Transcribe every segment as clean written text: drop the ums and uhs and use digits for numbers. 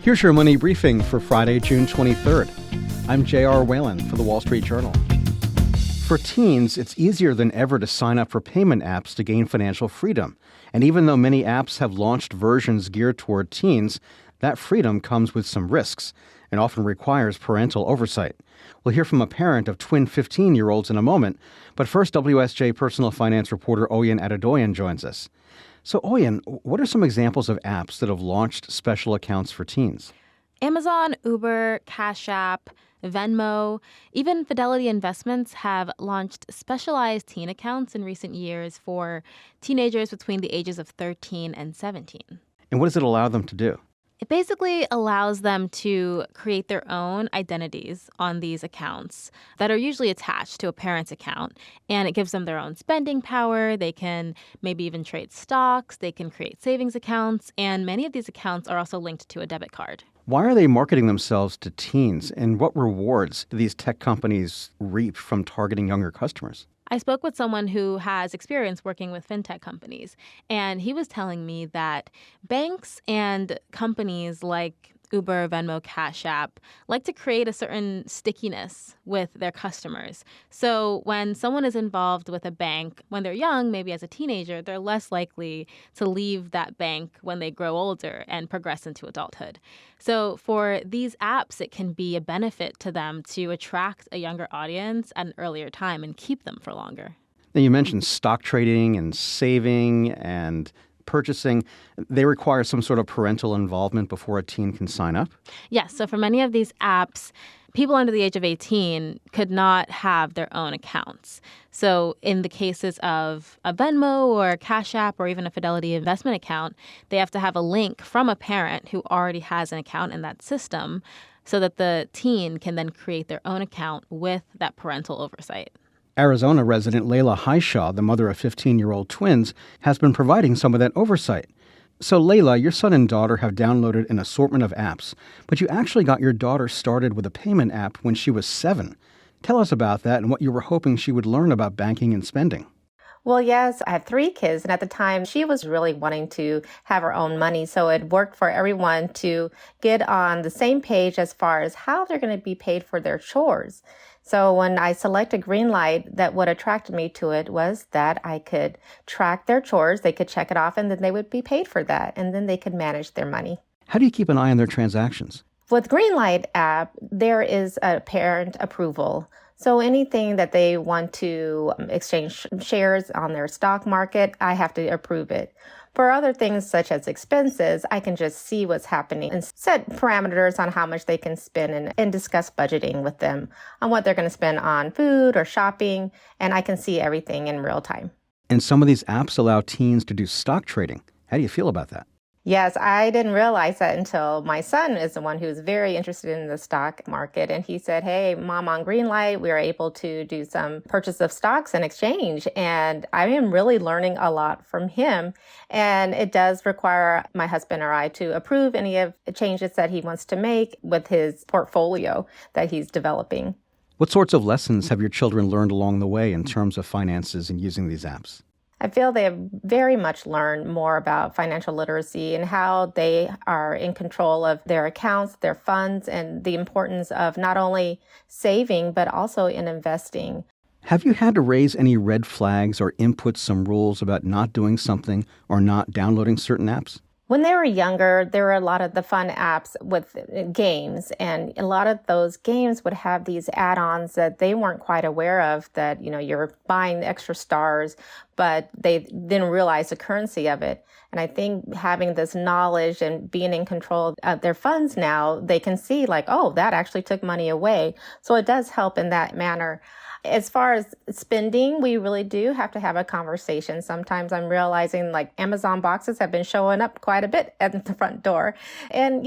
Here's your money briefing for Friday, June 23rd. I'm J.R. Whalen for the Wall Street Journal. For teens, it's easier than ever to sign up for payment apps to gain financial freedom. And even though many apps have launched versions geared toward teens, that freedom comes with some risks and often requires parental oversight. We'll hear from a parent of twin 15-year-olds in a moment, but first WSJ personal finance reporter Oyin Adedoyin joins us. So Oyin, what are some examples of apps that have launched special accounts for teens? Amazon, Uber, Cash App, Venmo, even Fidelity Investments have launched specialized teen accounts in recent years for teenagers between the ages of 13 and 17. And what does it allow them to do? It basically allows them to create their own identities on these accounts that are usually attached to a parent's account. And it gives them their own spending power. They can maybe even trade stocks. They can create savings accounts. And many of these accounts are also linked to a debit card. Why are they marketing themselves to teens? And what rewards do these tech companies reap from targeting younger customers? I spoke with someone who has experience working with fintech companies, and he was telling me that banks and companies like Uber, Venmo, Cash App like to create a certain stickiness with their customers. So when someone is involved with a bank when they're young, maybe as a teenager, they're less likely to leave that bank when they grow older and progress into adulthood. So for these apps, it can be a benefit to them to attract a younger audience at an earlier time and keep them for longer. Now, you mentioned stock trading and saving and purchasing. They require some sort of parental involvement before a teen can sign up? Yes. So for many of these apps, people under the age of 18 could not have their own accounts. So in the cases of a Venmo or a Cash App or even a Fidelity investment account, they have to have a link from a parent who already has an account in that system so that the teen can then create their own account with that parental oversight. Arizona resident Layla Highshaw, the mother of 15-year-old twins, has been providing some of that oversight. So Layla, your son and daughter have downloaded an assortment of apps, but you actually got your daughter started with a payment app when she was 7. Tell us about that and what you were hoping she would learn about banking and spending. Well, yes, I have 3 kids, and at the time, she was really wanting to have her own money, so it worked for everyone to get on the same page as far as how they're going to be paid for their chores. So when I selected Greenlight, that what attracted me to it was that I could track their chores, they could check it off, and then they would be paid for that, and then they could manage their money. How do you keep an eye on their transactions? With Greenlight app, there is a parent approval. So anything that they want to exchange shares on their stock market, I have to approve it. For other things such as expenses, I can just see what's happening and set parameters on how much they can spend and discuss budgeting with them on what they're going to spend on food or shopping, and I can see everything in real time. And some of these apps allow teens to do stock trading. How do you feel about that? Yes, I didn't realize that until my son is the one who's very interested in the stock market. And he said, hey, Mom, on Greenlight, we were able to do some purchase of stocks and exchange. And I am really learning a lot from him. And it does require my husband or I to approve any of the changes that he wants to make with his portfolio that he's developing. What sorts of lessons have your children learned along the way in terms of finances and using these apps? I feel they have very much learned more about financial literacy and how they are in control of their accounts, their funds, and the importance of not only saving, but also in investing. Have you had to raise any red flags or input some rules about not doing something or not downloading certain apps? When they were younger, there were a lot of the fun apps with games, and a lot of those games would have these add-ons that they weren't quite aware of, that, you're buying extra stars, but they didn't realize the currency of it. And I think having this knowledge and being in control of their funds now, they can see like, oh, that actually took money away. So it does help in that manner. As far as spending, we really do have to have a conversation. Sometimes I'm realizing like Amazon boxes have been showing up quite a bit at the front door. And,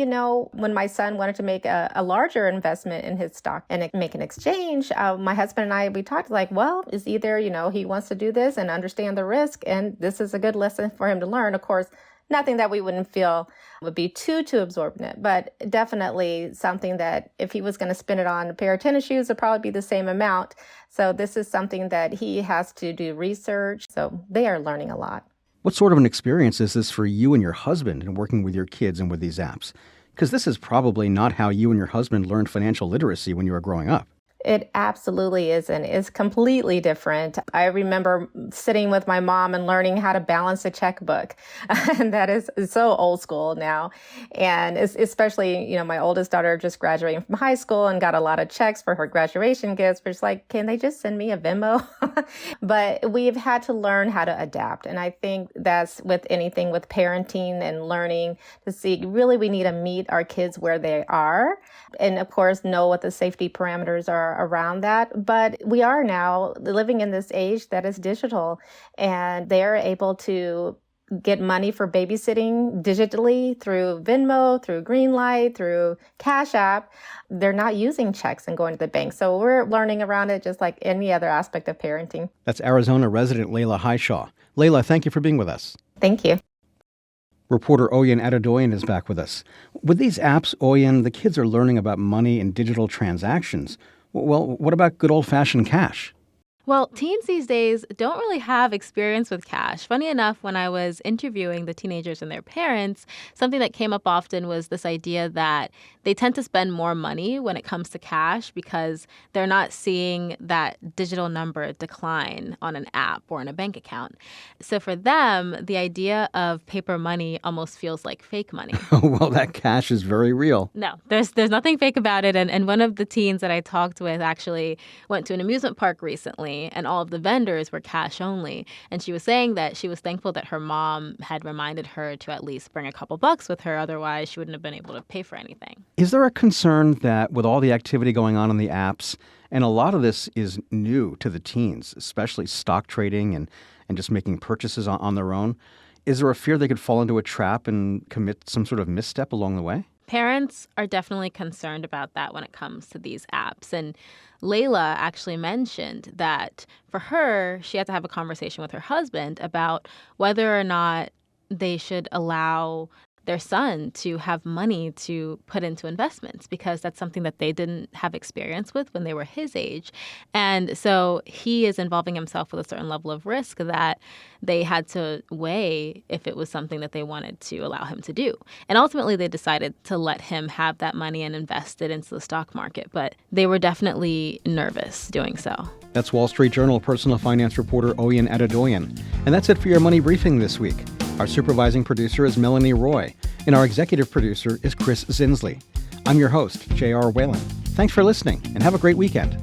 when my son wanted to make a larger investment in his stock and make an exchange, my husband and I, we talked like, well, it's either, he wants to do this and understand the risk. And this is a good lesson for him to learn. Of course, nothing that we wouldn't feel would be too absorbent, but definitely something that if he was going to spend it on a pair of tennis shoes, it'd probably be the same amount. So this is something that he has to do research. So they are learning a lot. What sort of an experience is this for you and your husband in working with your kids and with these apps? Because this is probably not how you and your husband learned financial literacy when you were growing up. It absolutely isn't. It's completely different. I remember sitting with my mom and learning how to balance a checkbook. And that is so old school now. And especially, my oldest daughter just graduating from high school and got a lot of checks for her graduation gifts. But it's like, can they just send me a Venmo? But we've had to learn how to adapt. And I think that's with anything with parenting and learning to see, really, we need to meet our kids where they are. And of course, know what the safety parameters are around that. But we are now living in this age that is digital, and they're able to get money for babysitting digitally through Venmo, through Greenlight, through Cash App. They're not using checks and going to the bank. So we're learning around it just like any other aspect of parenting. That's Arizona resident Layla Highshaw. Layla, thank you for being with us. Thank you. Reporter Oyin Adedoyin is back with us. With these apps, Oyin, the kids are learning about money and digital transactions. Well, what about good old-fashioned cash? Well, teens these days don't really have experience with cash. Funny enough, when I was interviewing the teenagers and their parents, something that came up often was this idea that they tend to spend more money when it comes to cash because they're not seeing that digital number decline on an app or in a bank account. So for them, the idea of paper money almost feels like fake money. Well, that cash is very real. No, there's nothing fake about it. And one of the teens that I talked with actually went to an amusement park recently, and all of the vendors were cash only. And she was saying that she was thankful that her mom had reminded her to at least bring a couple bucks with her. Otherwise, she wouldn't have been able to pay for anything. Is there a concern that with all the activity going on in the apps, and a lot of this is new to the teens, especially stock trading and just making purchases on their own, is there a fear they could fall into a trap and commit some sort of misstep along the way? Parents are definitely concerned about that when it comes to these apps. And Layla actually mentioned that for her, she had to have a conversation with her husband about whether or not they should allow their son to have money to put into investments, because that's something that they didn't have experience with when they were his age. And so he is involving himself with a certain level of risk that they had to weigh if it was something that they wanted to allow him to do. And ultimately, they decided to let him have that money and invest it into the stock market. But they were definitely nervous doing so. That's Wall Street Journal personal finance reporter Oyin Adedoyin. And that's it for your Money Briefing this week. Our supervising producer is Melanie Roy, and our executive producer is Chris Zinsley. I'm your host, J.R. Whalen. Thanks for listening, and have a great weekend.